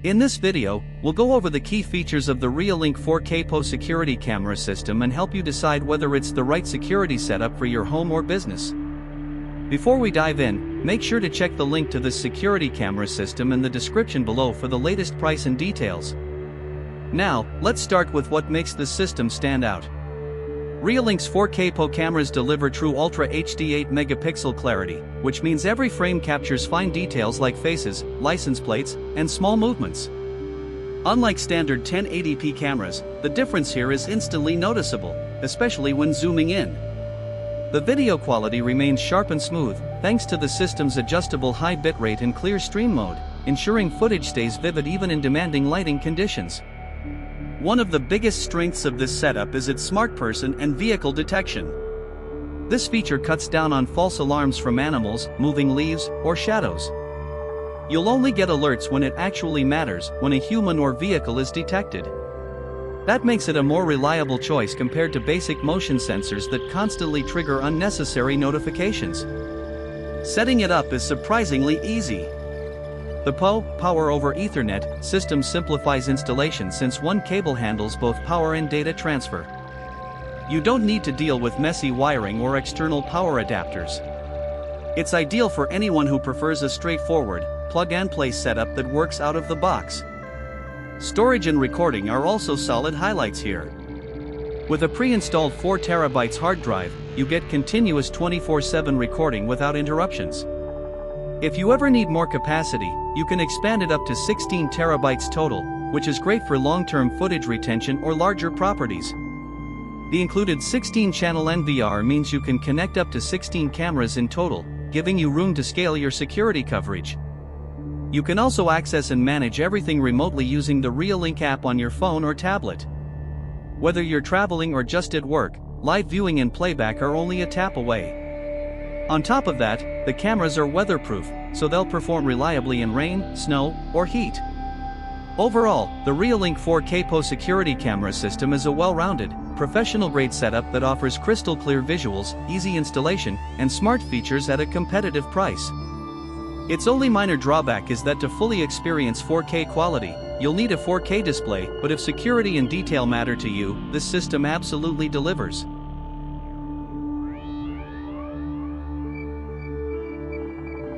In this video, we'll go over the key features of the Reolink 4K PoE security camera system and help you decide whether it's the right security setup for your home or business. Before we dive in, make sure to check the link to this security camera system in the description below for the latest price and details. Now, let's start with what makes this system stand out. Reolink's 4K PoE cameras deliver true Ultra HD 8 megapixel clarity, which means every frame captures fine details like faces, license plates, and small movements. Unlike standard 1080p cameras, the difference here is instantly noticeable, especially when zooming in. The video quality remains sharp and smooth, thanks to the system's adjustable high bitrate and clear stream mode, ensuring footage stays vivid even in demanding lighting conditions. One of the biggest strengths of this setup is its smart person and vehicle detection. This feature cuts down on false alarms from animals, moving leaves, or shadows. You'll only get alerts when it actually matters, when a human or vehicle is detected. That makes it a more reliable choice compared to basic motion sensors that constantly trigger unnecessary notifications. Setting it up is surprisingly easy. The PoE, Power over Ethernet, system simplifies installation since one cable handles both power and data transfer. You don't need to deal with messy wiring or external power adapters. It's ideal for anyone who prefers a straightforward, plug-and-play setup that works out of the box. Storage and recording are also solid highlights here. With a pre-installed 4 TB hard drive, you get continuous 24/7 recording without interruptions. If you ever need more capacity, you can expand it up to 16 TB total, which is great for long-term footage retention or larger properties. The included 16-channel NVR means you can connect up to 16 cameras in total, giving you room to scale your security coverage. You can also access and manage everything remotely using the Reolink app on your phone or tablet. Whether you're traveling or just at work, live viewing and playback are only a tap away. On top of that, the cameras are weatherproof, so they'll perform reliably in rain, snow, or heat. Overall, the Reolink 4K PoE security camera system is a well-rounded, professional-grade setup that offers crystal-clear visuals, easy installation, and smart features at a competitive price. Its only minor drawback is that to fully experience 4K quality, you'll need a 4K display, but if security and detail matter to you, this system absolutely delivers.